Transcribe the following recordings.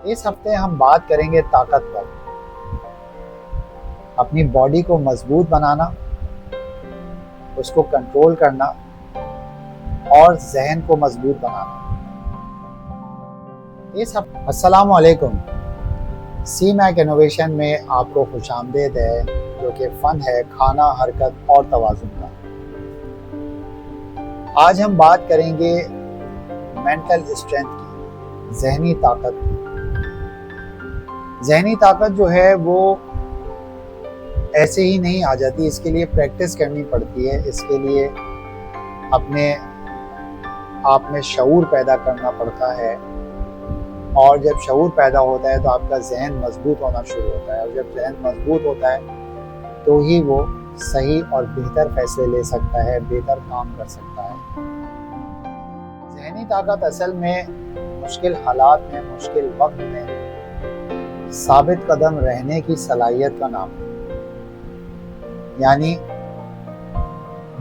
اس ہفتے ہم بات کریں گے طاقت پر، اپنی باڈی کو مضبوط بنانا، اس کو کنٹرول کرنا اور ذہن کو مضبوط بنانا۔ السلام علیکم، سی میک انوویشن میں آپ کو خوش آمدید ہے، جو کہ فن ہے کھانا، حرکت اور توازن کا۔ آج ہم بات کریں گے مینٹل اسٹرینتھ کی، ذہنی طاقت کی۔ ذہنی طاقت جو ہے وہ ایسے ہی نہیں آ جاتی، اس کے لیے پریکٹس کرنی پڑتی ہے، اس کے لیے اپنے آپ میں شعور پیدا کرنا پڑتا ہے، اور جب شعور پیدا ہوتا ہے تو آپ کا ذہن مضبوط ہونا شروع ہوتا ہے، اور جب ذہن مضبوط ہوتا ہے تو ہی وہ صحیح اور بہتر فیصلے لے سکتا ہے، بہتر کام کر سکتا ہے۔ ذہنی طاقت اصل میں مشکل حالات میں، مشکل وقت میں ثابت قدم رہنے کی صلاحیت کا نام ہے۔ یعنی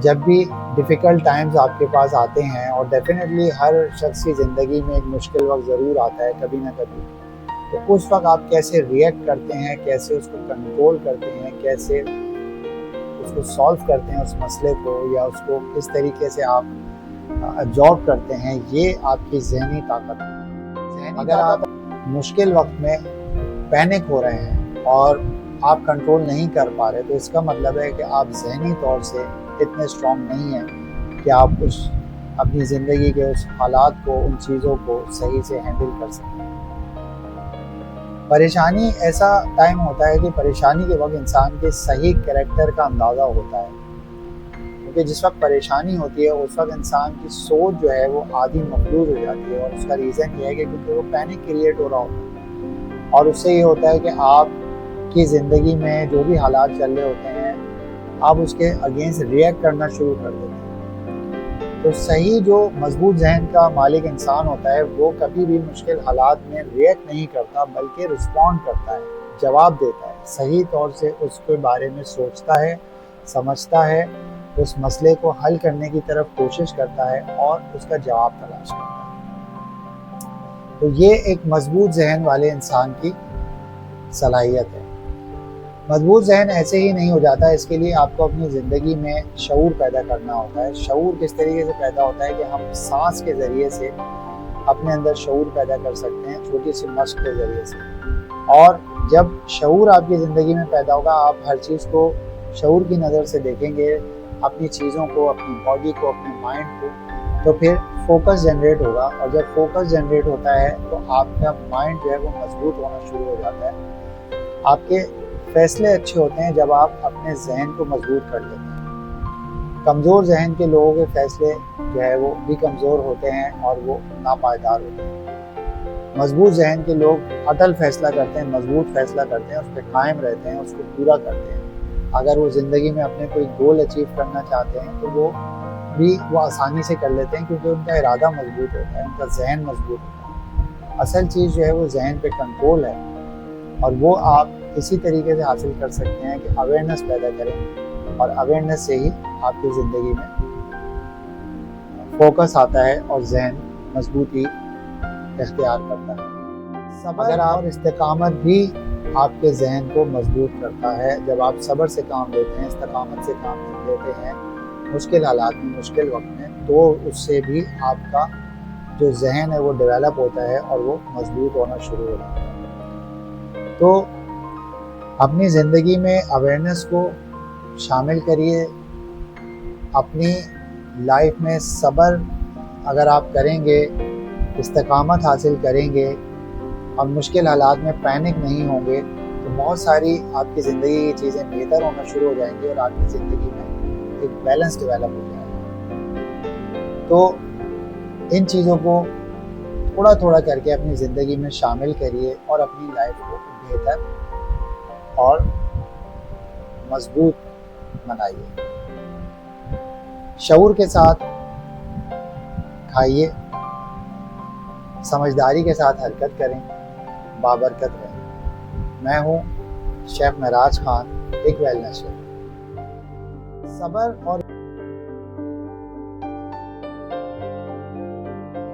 جب بھی ڈیفیکلٹ ٹائمز آپ کے پاس آتے ہیں، اور ڈیفینیٹلی ہر شخص کی زندگی میں ایک مشکل وقت ضرور آتا ہے کبھی نہ کبھی، تو اس وقت آپ کیسے ریئیکٹ کرتے ہیں، کیسے اس کو کنٹرول کرتے ہیں، کیسے اس کو سالو کرتے ہیں اس مسئلے کو، یا اس کو کس طریقے سے آپ ایبزارب کرتے ہیں، یہ آپ کی ذہنی طاقت ہے۔ اگر آپ مشکل وقت میں پینک ہو رہے ہیں اور آپ کنٹرول نہیں کر پا رہے، تو اس کا مطلب ہے کہ آپ ذہنی طور سے اتنے اسٹرانگ نہیں ہیں کہ آپ اپنی زندگی کے اس حالات کو، ان چیزوں کو صحیح سے ہینڈل کر سکیں۔ پریشانی ایسا ٹائم ہوتا ہے کہ پریشانی کے وقت انسان کے صحیح کریکٹر کا اندازہ ہوتا ہے، کیونکہ جس وقت پریشانی ہوتی ہے اس وقت انسان کی سوچ جو ہے وہ آدھی مفلوج ہو جاتی ہے، اور اس کا ریزن یہ ہے کہ کیونکہ وہ پینک کریٹ ہو رہا ہوتا ہے، اور اس سے یہ ہوتا ہے کہ آپ کی زندگی میں جو بھی حالات چل رہے ہوتے ہیں آپ اس کے اگینسٹ ریئیکٹ کرنا شروع کر دیتے ہیں۔ تو صحیح جو مضبوط ذہن کا مالک انسان ہوتا ہے وہ کبھی بھی مشکل حالات میں ریئیکٹ نہیں کرتا، بلکہ رسپونڈ کرتا ہے، جواب دیتا ہے، صحیح طور سے اس کے بارے میں سوچتا ہے، سمجھتا ہے، اس مسئلے کو حل کرنے کی طرف کوشش کرتا ہے اور اس کا جواب تلاش کرتا ہے۔ تو یہ ایک مضبوط ذہن والے انسان کی صلاحیت ہے۔ مضبوط ذہن ایسے ہی نہیں ہو جاتا، اس کے لیے آپ کو اپنی زندگی میں شعور پیدا کرنا ہوتا ہے۔ شعور کس طریقے سے پیدا ہوتا ہے کہ ہم سانس کے ذریعے سے اپنے اندر شعور پیدا کر سکتے ہیں، چھوٹی سی مشق کے ذریعے سے۔ اور جب شعور آپ کی زندگی میں پیدا ہوگا، آپ ہر چیز کو شعور کی نظر سے دیکھیں گے، اپنی چیزوں کو، اپنی باڈی کو، اپنے مائنڈ کو، تو پھر فوکس جنریٹ ہوگا، اور جب فوکس جنریٹ ہوتا ہے تو آپ کا مائنڈ جو ہے وہ مضبوط ہونا شروع ہو جاتا ہے۔ آپ کے فیصلے اچھے ہوتے ہیں جب آپ اپنے ذہن کو مضبوط کر لیتے ہیں۔ کمزور ذہن کے لوگوں کے فیصلے جو ہے وہ بھی کمزور ہوتے ہیں اور وہ ناپائیدار ہوتے ہیں۔ مضبوط ذہن کے لوگ اٹل فیصلہ کرتے ہیں، مضبوط فیصلہ کرتے ہیں، اس پہ قائم رہتے ہیں، اس کو پورا کرتے ہیں۔ اگر وہ زندگی میں اپنے کوئی گول اچیو کرنا چاہتے ہیں تو وہ آسانی سے کر لیتے ہیں، کیونکہ ان کا ارادہ مضبوط ہوتا ہے، ان کا ذہن مضبوط ہوتا ہے۔ اصل چیز جو ہے وہ ذہن پہ کنٹرول ہے، اور وہ آپ اسی طریقے سے حاصل کر سکتے ہیں کہ اویئرنیس پیدا کریں، اور اویئرنیس سے ہی آپ کی زندگی میں فوکس آتا ہے اور ذہن مضبوطی اختیار کرتا ہے۔ صبر اور استقامت بھی آپ کے ذہن کو مضبوط کرتا ہے۔ جب آپ صبر سے کام لیتے ہیں، استقامت سے کام لیتے ہیں مشکل حالات میں، مشکل وقت میں، تو اس سے بھی آپ کا جو ذہن ہے وہ ڈیولپ ہوتا ہے اور وہ مضبوط ہونا شروع ہو جاتا ہے۔ تو اپنی زندگی میں اویئرنیس کو شامل کریے، اپنی لائف میں صبر اگر آپ کریں گے، استقامت حاصل کریں گے، اور مشکل حالات میں پینک نہیں ہوں گے، تو بہت ساری آپ کی زندگی کی چیزیں بہتر ہونا شروع ہو جائیں گی، اور آپ کی زندگی میں ایک بیلنس ڈیولپ ہو جائے گا۔ تو ان چیزوں کو تھوڑا تھوڑا کر کے اپنی زندگی میں شامل کریے، اور اپنی لائف کو بہتر اور مضبوط بنائیے۔ شعور کے ساتھ کھائیے، سمجھداری کے ساتھ حرکت کریں، بابرکت رہیں۔ میں ہوں شیف معراج خان، ایک ویلنس شیف۔ صبر اور